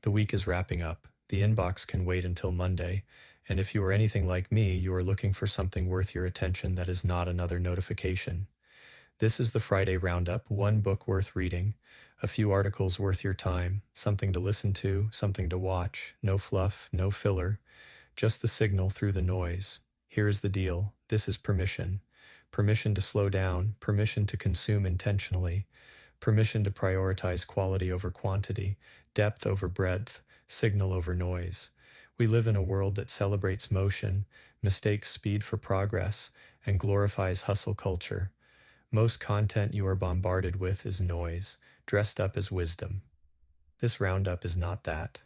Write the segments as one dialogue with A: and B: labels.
A: The week is wrapping up. The inbox can wait until Monday, and if you are anything like me, you are looking for something worth your attention that is not another notification. This is the Friday Roundup, one book worth reading, a few articles worth your time, something to listen to, something to watch, no fluff, no filler, just the signal through the noise. Here is the deal. This is permission. Permission to slow down, permission to consume intentionally, permission to prioritize quality over quantity, depth over breadth, signal over noise. We live in a world that celebrates motion, mistakes speed for progress, and glorifies hustle culture. Most content you are bombarded with is noise, dressed up as wisdom. This roundup is not that.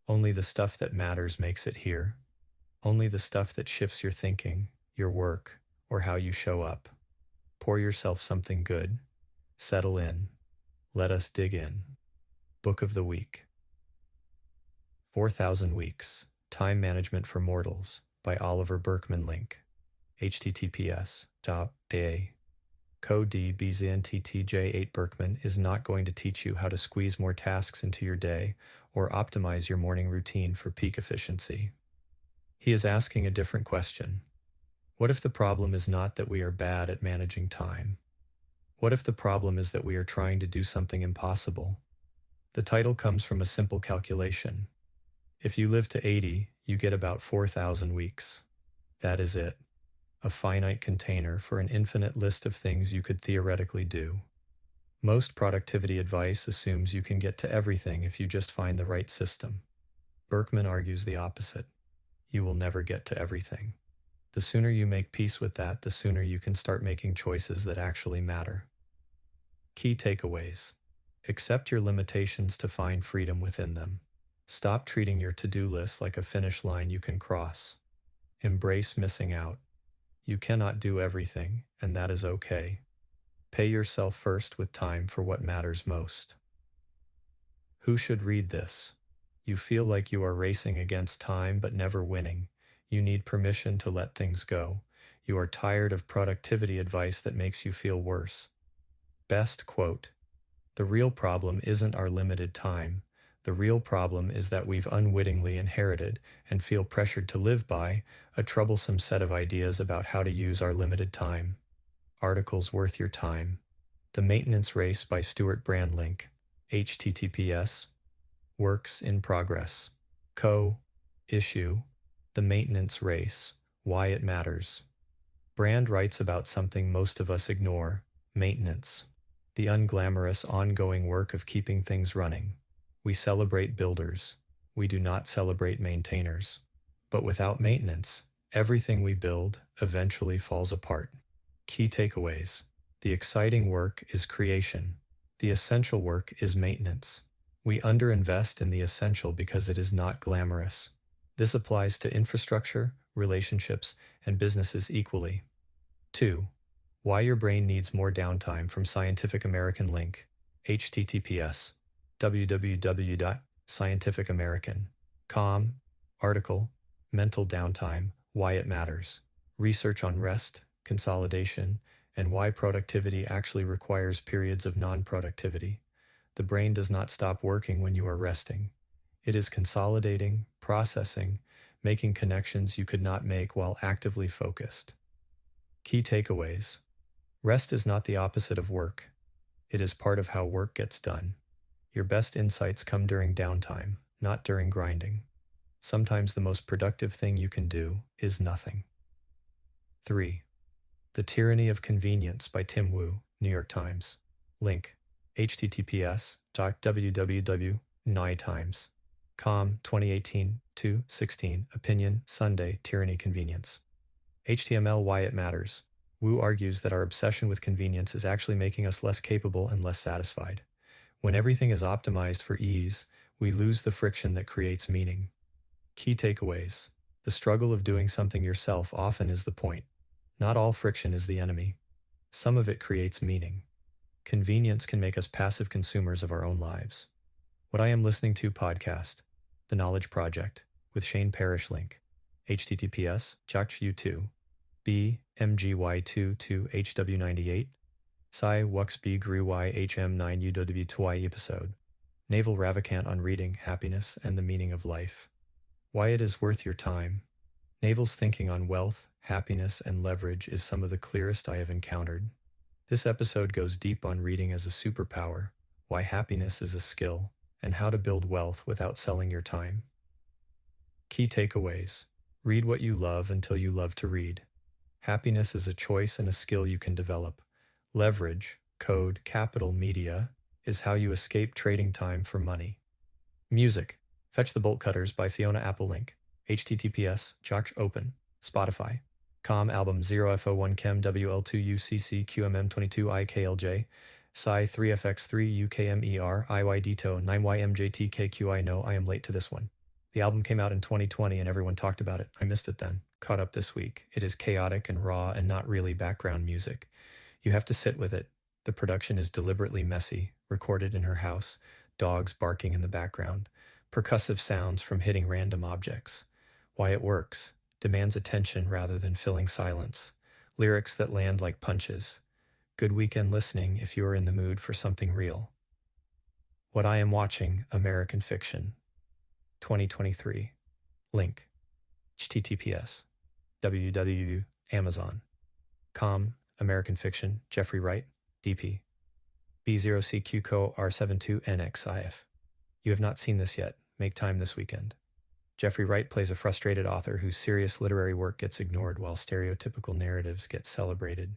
A: Only the stuff that matters makes it here. Only the stuff that shifts your thinking, your work, or how you show up. Pour yourself something good. Settle in. Let us dig in. Book of the Week. 4,000 Weeks. Time Management for Mortals by Oliver Burkeman. Link. https://. Code DBZNTTJ8 Berkman is not going to teach you how to squeeze more tasks into your day or optimize your morning routine for peak efficiency. He is asking a different question. What if the problem is not that we are bad at managing time? What if the problem is that we are trying to do something impossible? The title comes from a simple calculation. If you live to 80, you get about 4,000 weeks. That is it. A finite container for an infinite list of things you could theoretically do. Most productivity advice assumes you can get to everything if you just find the right system. Berkman argues the opposite. You will never get to everything. The sooner you make peace with that, the sooner you can start making choices that actually matter. Key takeaways. Accept your limitations to find freedom within them. Stop treating your to-do list like a finish line you can cross. Embrace missing out. You cannot do everything, and that is okay. Pay yourself first with time for what matters most. Who should read this? You feel like you are racing against time but never winning. You need permission to let things go. You are tired of productivity advice that makes you feel worse. Best quote. The real problem isn't our limited time. The real problem is that we've unwittingly inherited and feel pressured to live by a troublesome set of ideas about how to use our limited time. Articles worth your time. The Maintenance Race by Stuart Brand. Link. https. Works in progress. Issue. The Maintenance Race. Why it matters. Brand writes about something most of us ignore: maintenance. The unglamorous ongoing work of keeping things running. We celebrate builders. We do not celebrate maintainers. But without maintenance, everything we build eventually falls apart. Key takeaways. The exciting work is creation. The essential work is maintenance. We underinvest in the essential because it is not glamorous. This applies to infrastructure, relationships, and businesses equally. 2. Why your brain needs more downtime from Scientific American. Link. https. www.scientificamerican.com. Article. Mental Downtime, Why It Matters. Research on rest, consolidation, and why productivity actually requires periods of non-productivity. The brain does not stop working when you are resting. It is consolidating, processing, making connections you could not make while actively focused. Key takeaways. Rest is not the opposite of work. It is part of how work gets done. Your best insights come during downtime, not during grinding. Sometimes the most productive thing you can do is nothing. 3. The Tyranny of Convenience by Tim Wu, New York Times. Link. https://www.nytimes.com 2018-2-16 Opinion, Sunday, Tyranny Convenience. HTML. Why it matters. Wu argues that our obsession with convenience is actually making us less capable and less satisfied. When everything is optimized for ease, we lose the friction that creates meaning. Key takeaways. The struggle of doing something yourself often is the point. Not all friction is the enemy. Some of it creates meaning. Convenience can make us passive consumers of our own lives. What I Am Listening To podcast. The Knowledge Project, with Shane Parrish. Link. https://u2 bmgy22hw98 Sci Wux B Gru YHM9 UW2Y episode. Naval Ravikant on reading, happiness, and the meaning of life. Why it is worth your time. Naval's thinking on wealth, happiness, and leverage is some of the clearest I have encountered. This episode goes deep on reading as a superpower, why happiness is a skill, and how to build wealth without selling your time. Key takeaways. Read what you love until you love to read. Happiness is a choice and a skill you can develop. Leverage, code, capital, media, is how you escape trading time for money. Music. Fetch the Bolt Cutters by Fiona Apple link. https josh open. Spotify. Com album 0FO1 Chem WL2UCC QMM22 IKLJ. Psi 3FX3 UKMER IYDTO 9YMJTKQ. I know I am late to this one. The album came out in 2020 and everyone talked about it. I missed it then. Caught up this week. It is chaotic and raw and not really background music. You have to sit with it. The production is deliberately messy, recorded in her house, dogs barking in the background, percussive sounds from hitting random objects. Why it works. Demands attention rather than filling silence. Lyrics that land like punches. Good weekend listening if you are in the mood for something real. What I am watching, American Fiction. 2023. Link. https www.amazon.com. American Fiction. Jeffrey Wright. DP. B0CQ Co. R72NXIF. You have not seen this yet. Make time this weekend. Jeffrey Wright plays a frustrated author whose serious literary work gets ignored while stereotypical narratives get celebrated.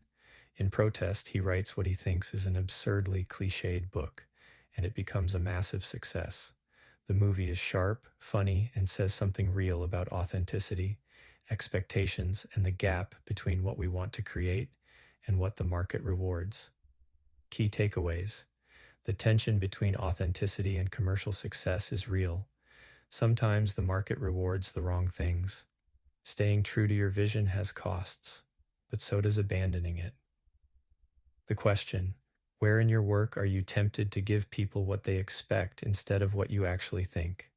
A: In protest, he writes what he thinks is an absurdly cliched book, and it becomes a massive success. The movie is sharp, funny, and says something real about authenticity, expectations, and the gap between what we want to create and what the market rewards. Key takeaways. The tension between authenticity and commercial success is real. Sometimes the market rewards the wrong things. Staying true to your vision has costs, but so does abandoning it. The question, where in your work are you tempted to give people what they expect instead of what you actually think?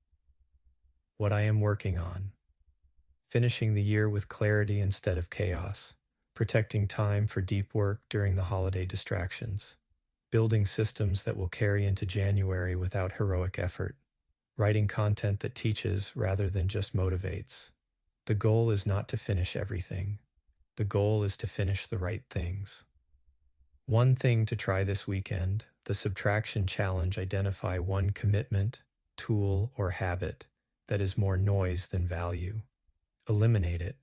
A: What I am working on. Finishing the year with clarity instead of chaos. Protecting time for deep work during the holiday distractions. Building systems that will carry into January without heroic effort. Writing content that teaches rather than just motivates. The goal is not to finish everything. The goal is to finish the right things. One thing to try this weekend, the subtraction challenge. Identify one commitment, tool, or habit that is more noise than value. Eliminate it.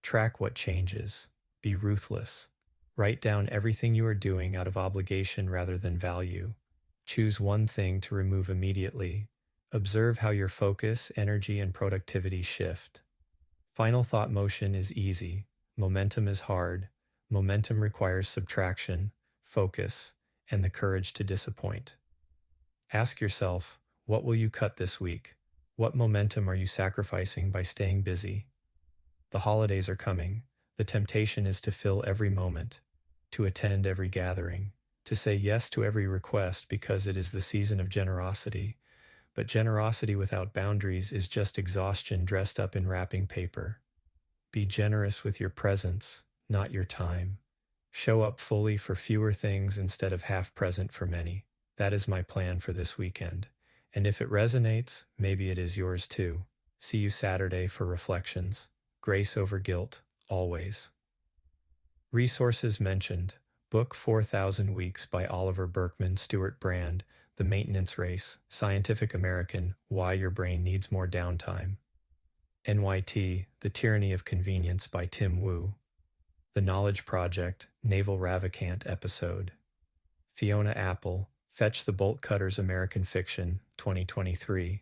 A: Track what changes. Be ruthless. Write down everything you are doing out of obligation rather than value. Choose one thing to remove immediately. Observe how your focus, energy, and productivity shift. Final thought. Motion is easy. Momentum is hard. Momentum requires subtraction, focus, and the courage to disappoint. Ask yourself, what will you cut this week? What momentum are you sacrificing by staying busy? The holidays are coming. The temptation is to fill every moment, to attend every gathering, to say yes to every request because it is the season of generosity. But generosity without boundaries is just exhaustion dressed up in wrapping paper. Be generous with your presence, not your time. Show up fully for fewer things instead of half present for many. That is my plan for this weekend. And if it resonates, maybe it is yours too. See you Saturday for reflections. Grace over guilt, always. Resources mentioned. Book 4,000 Weeks by Oliver Burkeman, Stuart Brand, The Maintenance Race, Scientific American, Why Your Brain Needs More Downtime. NYT, The Tyranny of Convenience by Tim Wu. The Knowledge Project, Naval Ravikant episode. Fiona Apple, Fetch the Bolt Cutters American Fiction, 2023.